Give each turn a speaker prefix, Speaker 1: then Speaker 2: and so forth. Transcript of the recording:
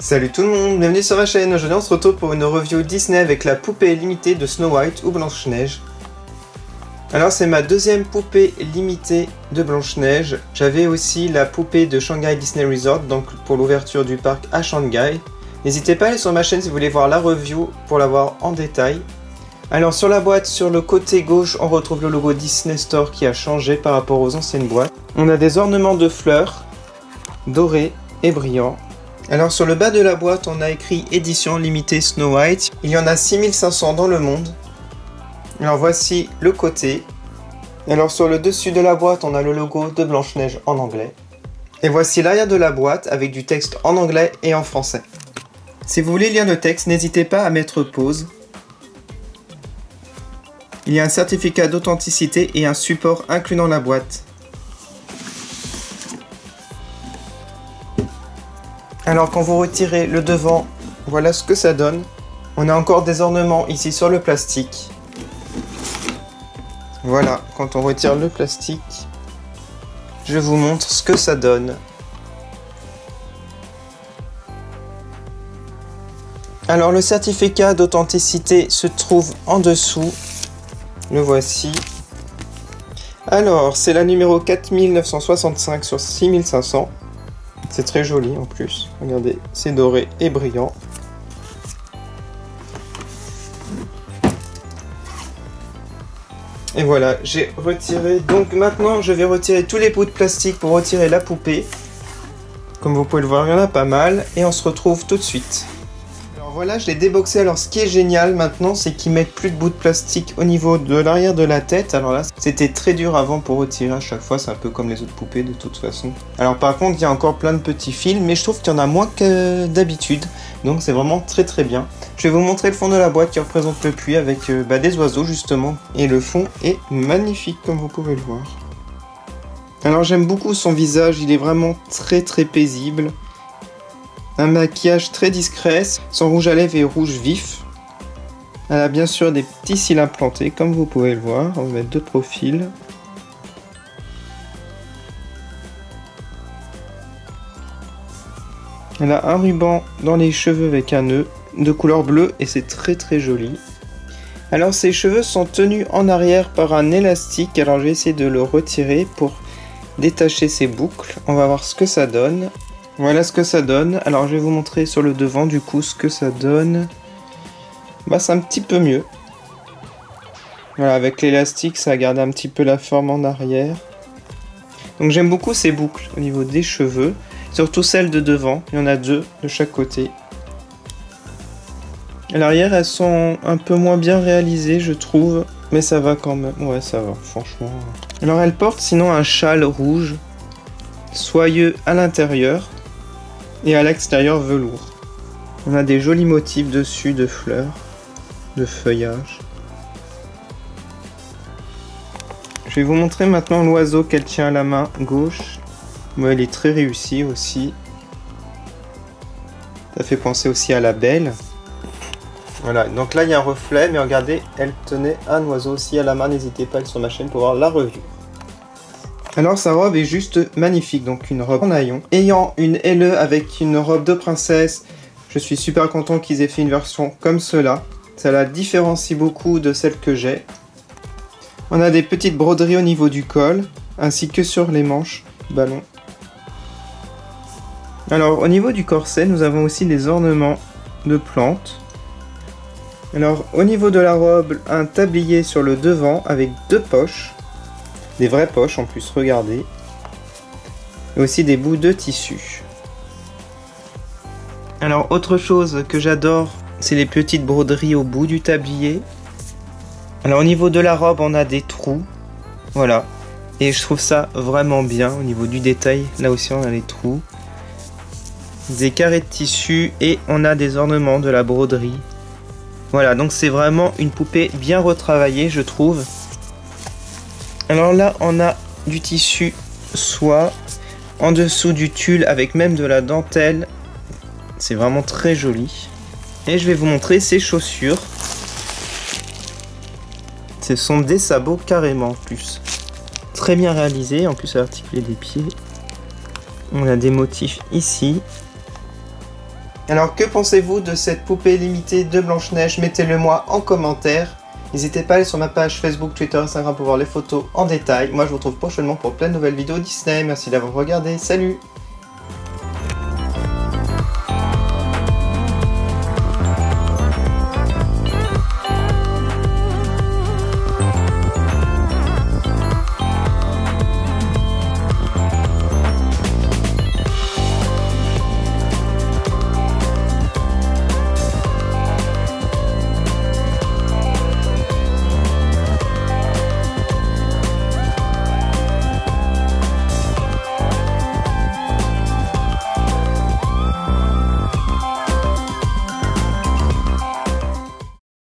Speaker 1: Salut tout le monde, bienvenue sur ma chaîne. Aujourd'hui on se retrouve pour une review Disney avec la poupée limitée de Snow White ou Blanche-Neige. Alors c'est ma deuxième poupée limitée de Blanche-Neige. J'avais aussi la poupée de Shanghai Disney Resort, donc pour l'ouverture du parc à Shanghai. N'hésitez pas à aller sur ma chaîne si vous voulez voir la review pour la voir en détail. Alors sur la boîte, sur le côté gauche, on retrouve le logo Disney Store qui a changé par rapport aux anciennes boîtes. On a des ornements de fleurs, dorés et brillants. Alors sur le bas de la boîte, on a écrit édition limitée Snow White. Il y en a 6500 dans le monde. Alors voici le côté. Alors sur le dessus de la boîte, on a le logo de Blanche-Neige en anglais. Et voici l'arrière de la boîte avec du texte en anglais et en français. Si vous voulez lire le texte, n'hésitez pas à mettre pause. Il y a un certificat d'authenticité et un support inclus dans la boîte. Alors quand vous retirez le devant, voilà ce que ça donne. On a encore des ornements ici sur le plastique. Voilà, quand on retire le plastique, je vous montre ce que ça donne. Alors le certificat d'authenticité se trouve en dessous. Le voici. Alors c'est la numéro 4965 sur 6500. C'est très joli en plus. Regardez, c'est doré et brillant. Et voilà, j'ai retiré. Donc maintenant, je vais retirer tous les bouts de plastique pour retirer la poupée. Comme vous pouvez le voir, il y en a pas mal. Et on se retrouve tout de suite. Alors voilà, je l'ai déboxé. Alors ce qui est génial maintenant, c'est qu'ils mettent plus de bouts de plastique au niveau de l'arrière de la tête. Alors là, c'était très dur avant pour retirer à chaque fois. C'est un peu comme les autres poupées de toute façon. Alors par contre, il y a encore plein de petits fils, mais je trouve qu'il y en a moins que d'habitude. Donc c'est vraiment très bien. Je vais vous montrer le fond de la boîte qui représente le puits avec des oiseaux justement. Et le fond est magnifique comme vous pouvez le voir. Alors j'aime beaucoup son visage, il est vraiment très paisible. Un maquillage très discret, son rouge à lèvres est rouge vif. Elle a bien sûr des petits cils implantés, comme vous pouvez le voir. On va mettre deux profils. Elle a un ruban dans les cheveux avec un nœud de couleur bleue et c'est très joli. Alors ses cheveux sont tenus en arrière par un élastique. Alors je vais essayer de le retirer pour détacher ses boucles. On va voir ce que ça donne. Voilà ce que ça donne. Alors je vais vous montrer sur le devant du coup ce que ça donne. Bah c'est un petit peu mieux. Voilà, avec l'élastique ça garde un petit peu la forme en arrière. Donc j'aime beaucoup ces boucles au niveau des cheveux. Surtout celles de devant. Il y en a deux de chaque côté. À l'arrière elles sont un peu moins bien réalisées je trouve. Mais ça va quand même. Ouais ça va franchement. Alors elle porte sinon un châle rouge. Soyeux à l'intérieur. Et à l'extérieur velours. On a des jolis motifs dessus de fleurs, de feuillage. Je vais vous montrer maintenant l'oiseau qu'elle tient à la main gauche. Bon, elle est très réussie aussi. Ça fait penser aussi à la belle. Voilà, donc là il y a un reflet, mais regardez, elle tenait un oiseau aussi à la main. N'hésitez pas à aller sur ma chaîne pour voir la review. Alors sa robe est juste magnifique, donc une robe en haillons. Ayant une LE avec une robe de princesse, je suis super content qu'ils aient fait une version comme cela. Ça la différencie beaucoup de celle que j'ai. On a des petites broderies au niveau du col, ainsi que sur les manches ballon. Alors au niveau du corset, nous avons aussi des ornements de plantes. Alors au niveau de la robe, un tablier sur le devant avec deux poches. Des vraies poches en plus, regardez. Et aussi des bouts de tissu. Alors autre chose que j'adore, c'est les petites broderies au bout du tablier. Alors au niveau de la robe, on a des trous. Voilà. Et je trouve ça vraiment bien au niveau du détail. Là aussi on a les trous. Des carrés de tissu et on a des ornements de la broderie. Voilà, donc c'est vraiment une poupée bien retravaillée je trouve. Alors là, on a du tissu soie, en dessous du tulle avec même de la dentelle. C'est vraiment très joli. Et je vais vous montrer ses chaussures. Ce sont des sabots carrément en plus. Très bien réalisés, en plus à l'articulé des pieds. On a des motifs ici. Alors que pensez-vous de cette poupée limitée de Blanche-Neige? Mettez-le moi en commentaire. N'hésitez pas à aller sur ma page Facebook, Twitter, Instagram pour voir les photos en détail. Moi je vous retrouve prochainement pour plein de nouvelles vidéos Disney. Merci d'avoir regardé, salut!